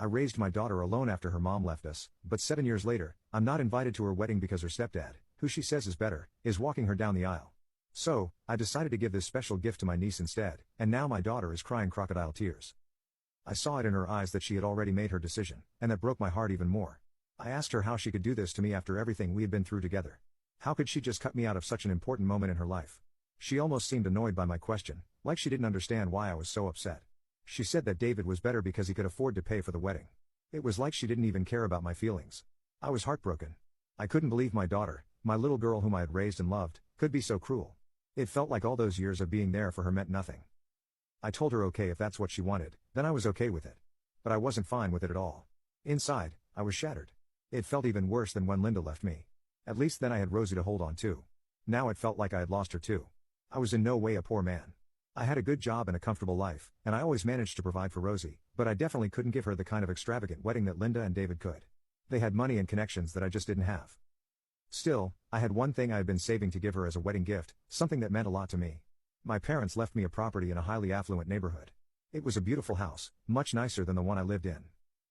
I raised my daughter alone after her mom left us, but 7 years later, I'm not invited to her wedding because her stepdad, who she says is better, is walking her down the aisle. So, I decided to give this special gift to my niece instead, and now my daughter is crying crocodile tears. I saw it in her eyes that she had already made her decision, and that broke my heart even more. I asked her how she could do this to me after everything we had been through together. How could she just cut me out of such an important moment in her life? She almost seemed annoyed by my question, like she didn't understand why I was so upset. She said that David was better because he could afford to pay for the wedding. It was like she didn't even care about my feelings. I was heartbroken. I couldn't believe my daughter, my little girl whom I had raised and loved, could be so cruel. It felt like all those years of being there for her meant nothing. I told her okay if that's what she wanted, then I was okay with it. But I wasn't fine with it at all. Inside, I was shattered. It felt even worse than when Linda left me. At least then I had Rosie to hold on to. Now it felt like I had lost her too. I was in no way a poor man. I had a good job and a comfortable life, and I always managed to provide for Rosie, but I definitely couldn't give her the kind of extravagant wedding that Linda and David could. They had money and connections that I just didn't have. Still, I had one thing I had been saving to give her as a wedding gift, something that meant a lot to me. My parents left me a property in a highly affluent neighborhood. It was a beautiful house, much nicer than the one I lived in.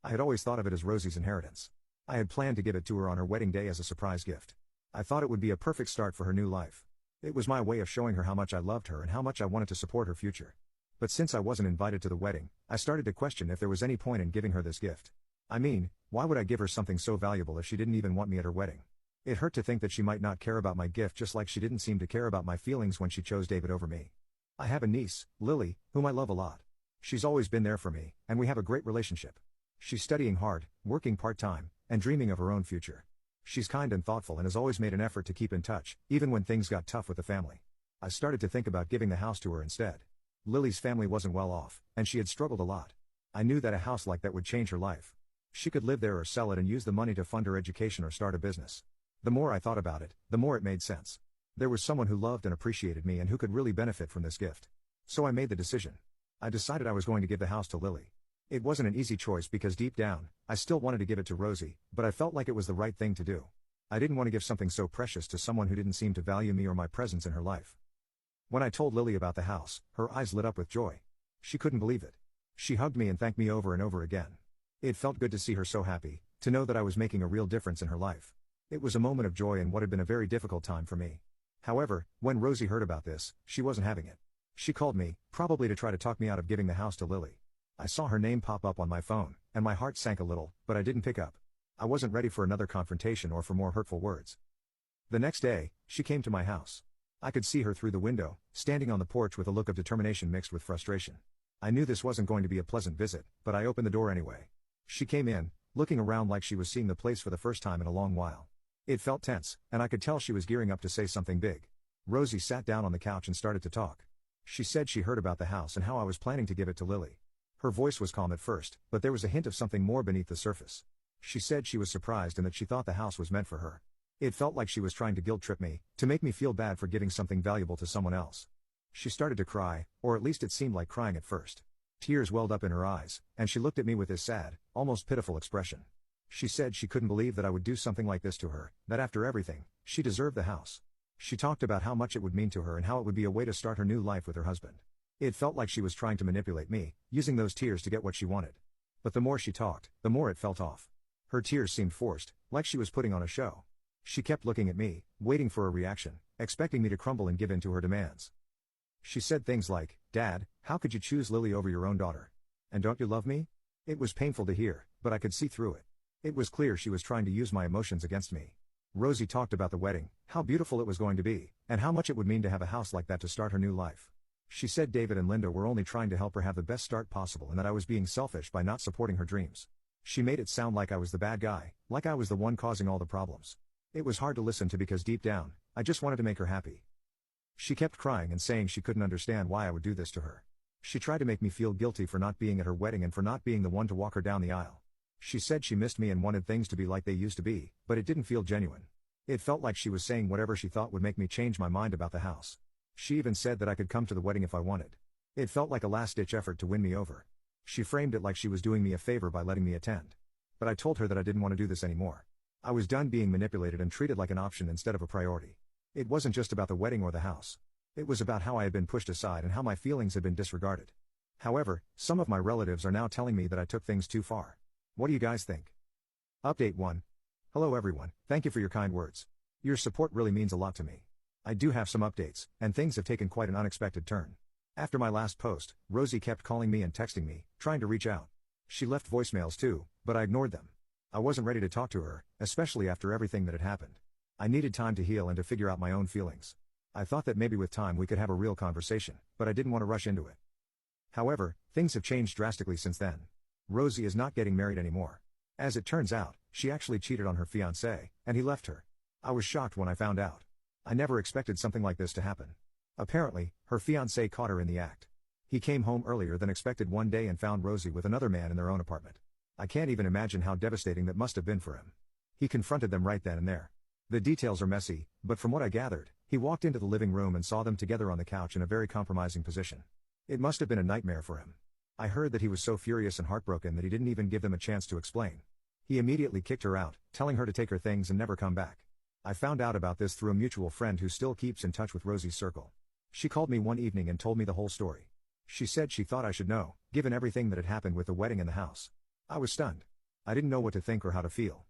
I had always thought of it as Rosie's inheritance. I had planned to give it to her on her wedding day as a surprise gift. I thought it would be a perfect start for her new life. It was my way of showing her how much I loved her and how much I wanted to support her future. But since I wasn't invited to the wedding, I started to question if there was any point in giving her this gift. I mean, why would I give her something so valuable if she didn't even want me at her wedding? It hurt to think that she might not care about my gift just like she didn't seem to care about my feelings when she chose David over me. I have a niece, Lily, whom I love a lot. She's always been there for me, and we have a great relationship. She's studying hard, working part-time, and dreaming of her own future. She's kind and thoughtful and has always made an effort to keep in touch, even when things got tough with the family. I started to think about giving the house to her instead. Lily's family wasn't well off, and she had struggled a lot. I knew that a house like that would change her life. She could live there or sell it and use the money to fund her education or start a business. The more I thought about it, the more it made sense. There was someone who loved and appreciated me and who could really benefit from this gift. So I made the decision. I decided I was going to give the house to Lily. It wasn't an easy choice because deep down, I still wanted to give it to Rosie, but I felt like it was the right thing to do. I didn't want to give something so precious to someone who didn't seem to value me or my presence in her life. When I told Lily about the house, her eyes lit up with joy. She couldn't believe it. She hugged me and thanked me over and over again. It felt good to see her so happy, to know that I was making a real difference in her life. It was a moment of joy in what had been a very difficult time for me. However, when Rosie heard about this, she wasn't having it. She called me, probably to try to talk me out of giving the house to Lily. I saw her name pop up on my phone, and my heart sank a little, but I didn't pick up. I wasn't ready for another confrontation or for more hurtful words. The next day, she came to my house. I could see her through the window, standing on the porch with a look of determination mixed with frustration. I knew this wasn't going to be a pleasant visit, but I opened the door anyway. She came in, looking around like she was seeing the place for the first time in a long while. It felt tense, and I could tell she was gearing up to say something big. Rosie sat down on the couch and started to talk. She said she heard about the house and how I was planning to give it to Lily. Her voice was calm at first, but there was a hint of something more beneath the surface. She said she was surprised and that she thought the house was meant for her. It felt like she was trying to guilt trip me, to make me feel bad for giving something valuable to someone else. She started to cry, or at least it seemed like crying at first. Tears welled up in her eyes, and she looked at me with this sad, almost pitiful expression. She said she couldn't believe that I would do something like this to her, that after everything, she deserved the house. She talked about how much it would mean to her and how it would be a way to start her new life with her husband. It felt like she was trying to manipulate me, using those tears to get what she wanted. But the more she talked, the more it felt off. Her tears seemed forced, like she was putting on a show. She kept looking at me, waiting for a reaction, expecting me to crumble and give in to her demands. She said things like, "Dad, how could you choose Lily over your own daughter? And don't you love me?" It was painful to hear, but I could see through it. It was clear she was trying to use my emotions against me. Rosie talked about the wedding, how beautiful it was going to be, and how much it would mean to have a house like that to start her new life. She said David and Linda were only trying to help her have the best start possible and that I was being selfish by not supporting her dreams. She made it sound like I was the bad guy, like I was the one causing all the problems. It was hard to listen to because deep down, I just wanted to make her happy. She kept crying and saying she couldn't understand why I would do this to her. She tried to make me feel guilty for not being at her wedding and for not being the one to walk her down the aisle. She said she missed me and wanted things to be like they used to be, but it didn't feel genuine. It felt like she was saying whatever she thought would make me change my mind about the house. She even said that I could come to the wedding if I wanted. It felt like a last-ditch effort to win me over. She framed it like she was doing me a favor by letting me attend. But I told her that I didn't want to do this anymore. I was done being manipulated and treated like an option instead of a priority. It wasn't just about the wedding or the house. It was about how I had been pushed aside and how my feelings had been disregarded. However, some of my relatives are now telling me that I took things too far. What do you guys think? Update 1. Hello everyone, thank you for your kind words. Your support really means a lot to me. I do have some updates, and things have taken quite an unexpected turn. After my last post, Rosie kept calling me and texting me, trying to reach out. She left voicemails too, but I ignored them. I wasn't ready to talk to her, especially after everything that had happened. I needed time to heal and to figure out my own feelings. I thought that maybe with time we could have a real conversation, but I didn't want to rush into it. However, things have changed drastically since then. Rosie is not getting married anymore. As it turns out, she actually cheated on her fiancé, and he left her. I was shocked when I found out. I never expected something like this to happen. Apparently, her fiancé caught her in the act. He came home earlier than expected one day and found Rosie with another man in their own apartment. I can't even imagine how devastating that must have been for him. He confronted them right then and there. The details are messy, but from what I gathered, he walked into the living room and saw them together on the couch in a very compromising position. It must have been a nightmare for him. I heard that he was so furious and heartbroken that he didn't even give them a chance to explain. He immediately kicked her out, telling her to take her things and never come back. I found out about this through a mutual friend who still keeps in touch with Rosie's circle. She called me one evening and told me the whole story. She said she thought I should know, given everything that had happened with the wedding and the house. I was stunned. I didn't know what to think or how to feel.